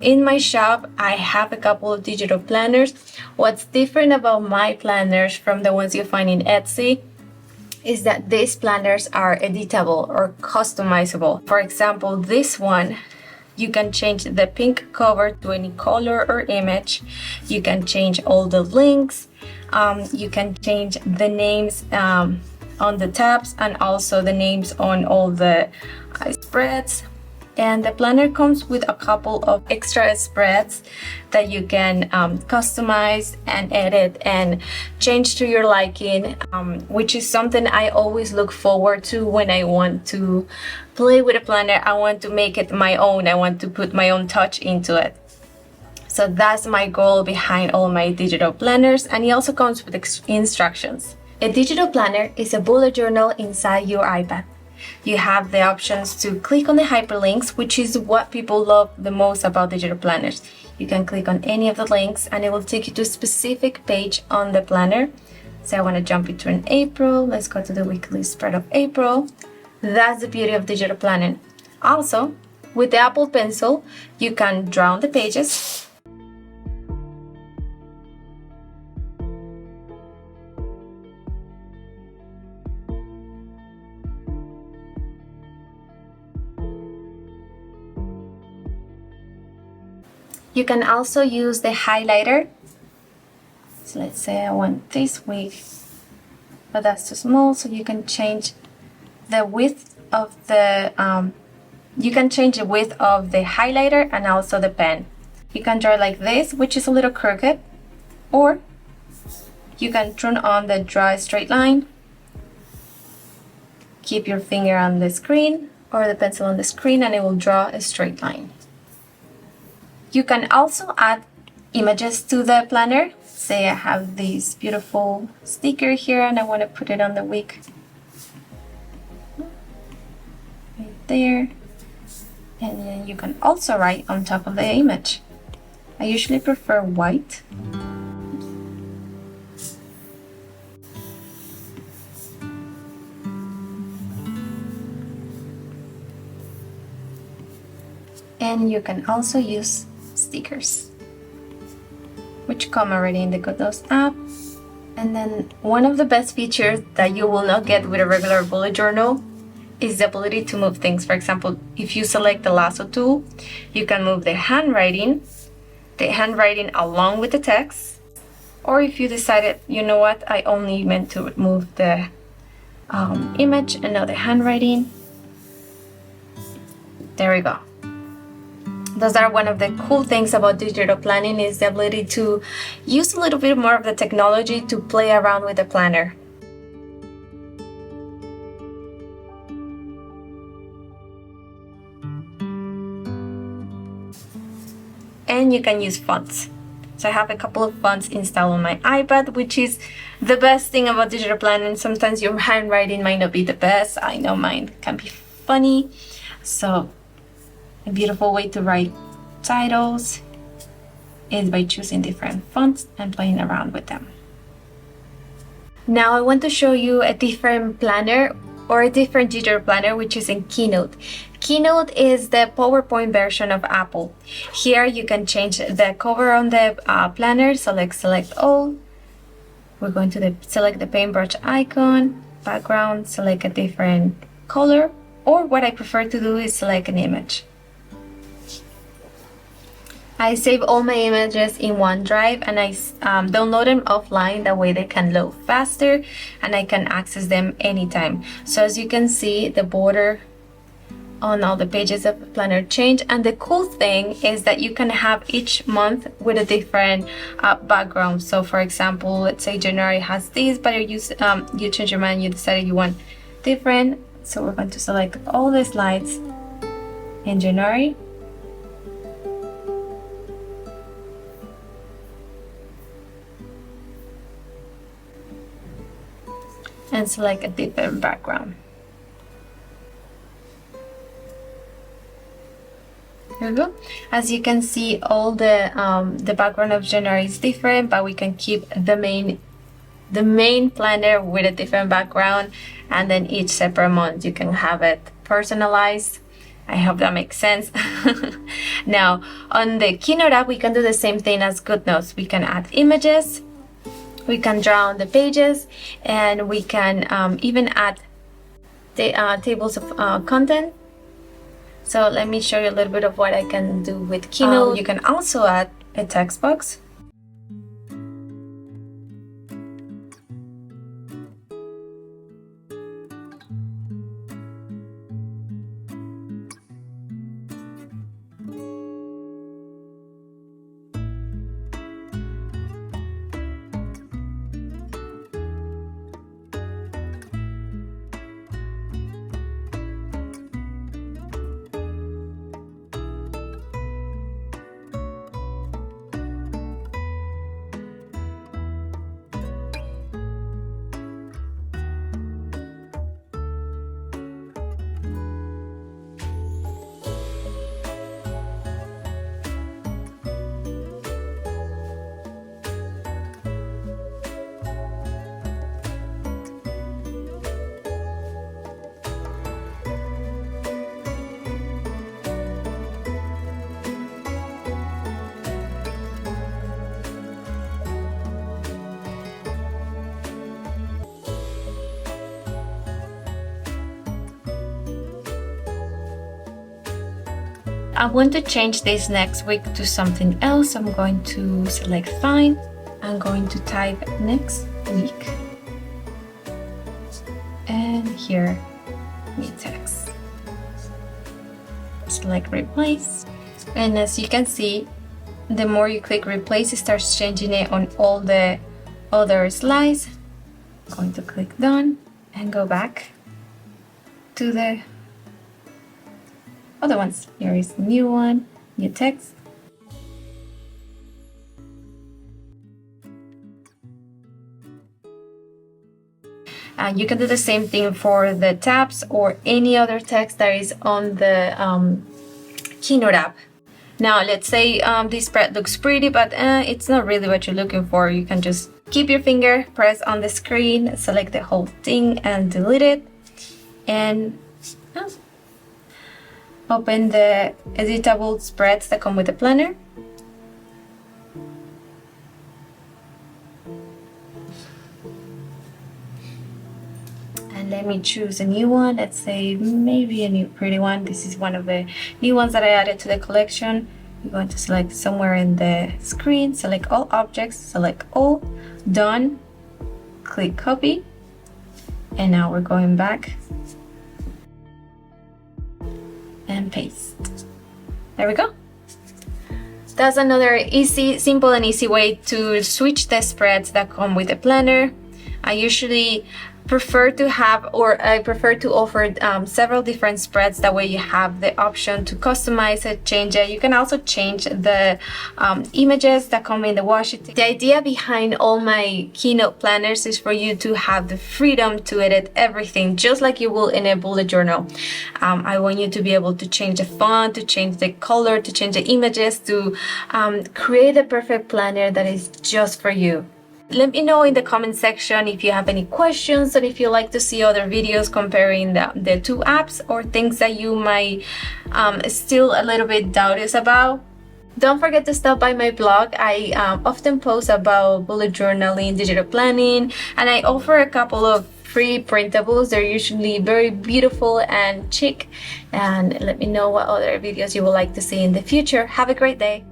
In my shop, I have a couple of digital planners. What's different about my planners from the ones you find in Etsy is that these planners are editable or customizable. For example, this one, you can change the pink cover to any color or image. You can change all the links. You can change the names on the tabs and also the names on all the spreads. And the planner comes with a couple of extra spreads that you can customize and edit and change to your liking, which is something I always look forward to when I want to play with a planner. I want to make it my own. I want to put my own touch into it. So that's my goal behind all my digital planners, and it also comes with instructions. A digital planner is a bullet journal inside your iPad. You have the options to click on the hyperlinks, which is what people love the most about digital planners. You can click on any of the links and it will take you to a specific page on the planner. So I want to jump into an April. Let's go to the weekly spread of April. That's the beauty of digital planning. Also, with the Apple Pencil, you can draw on the pages. You can also use the highlighter. So let's say I want this week, but that's too small, so you can change the width of the highlighter and also the pen. You can draw like this, which is a little crooked, or you can turn on the draw straight line. Keep your finger on the screen or the pencil on the screen and it will draw a straight line. You can also add images to the planner. Say I have this beautiful sticker here and I want to put it on the week. Right there. And then you can also write on top of the image. I usually prefer white. And you can also use stickers, which come already in the GoodNotes app. And then one of the best features that you will not get with a regular bullet journal is the ability to move things. For example, if you select the lasso tool, you can move the handwriting along with the text. Or if you decided, you know what, I only meant to move the image and not the handwriting. There we go. Those are one of the cool things about digital planning, is the ability to use a little bit more of the technology to play around with the planner. And you can use fonts. So I have a couple of fonts installed on my iPad, which is the best thing about digital planning. Sometimes your handwriting might not be the best. I know mine can be funny. So a beautiful way to write titles is by choosing different fonts and playing around with them. Now I want to show you a different planner, or a different digital planner, which is in Keynote. Keynote is the PowerPoint version of Apple. Here you can change the cover on the planner. Select all. We're going to select the paintbrush icon, background, select a different color, or what I prefer to do is select an image. I save all my images in OneDrive and I download them offline. That way they can load faster and I can access them anytime. So as you can see, the border on all the pages of the planner change, and the cool thing is that you can have each month with a different background. So for example, let's say January has this, but you change your mind, you decided you want different. So we're going to select all the slides in January. And select a different background. There we go. As you can see, all the background of January is different, but we can keep the main planner with a different background, and then each separate month you can have it personalized. I hope that makes sense. Now, on the Keynote app, we can do the same thing as GoodNotes. We can add images, we can draw on the pages, and we can even add the tables of content. So let me show you a little bit of what I can do with Keynote. You can also add a text box. I want to change this next week to something else. I'm going to select Find. I'm going to type next week. And here, new text. Select Replace. And as you can see, the more you click Replace, it starts changing it on all the other slides. I'm going to click Done and go back to the other ones. Here is the new one, new text. And you can do the same thing for the tabs or any other text that is on the Keynote app. Now, let's say this spread looks pretty, but it's not really what you're looking for. You can just keep your finger, press on the screen, select the whole thing and delete it. And open the editable spreads that come with the planner. And let me choose a new one. Let's say maybe a new pretty one. This is one of the new ones that I added to the collection. You're going to select somewhere in the screen, select all objects, select all, done, click copy. And now we're going back and paste. There we go. That's another simple and easy way to switch the spreads that come with the planner. I usually prefer to have, or I prefer to offer several different spreads. That way you have the option to customize it, change it. You can also change the images that come in the washi. The idea behind all my Keynote planners is for you to have the freedom to edit everything, just like you will in a bullet journal. I want you to be able to change the font, to change the color, to change the images, to create a perfect planner that is just for you. Let me know in the comment section if you have any questions, or if you like to see other videos comparing the two apps, or things that you might still a little bit doubters about. Don't forget to stop by my blog. I often post about bullet journaling, digital planning, and I offer a couple of free printables. They're usually very beautiful and chic. And let me know what other videos you would like to see in the future. Have a great day.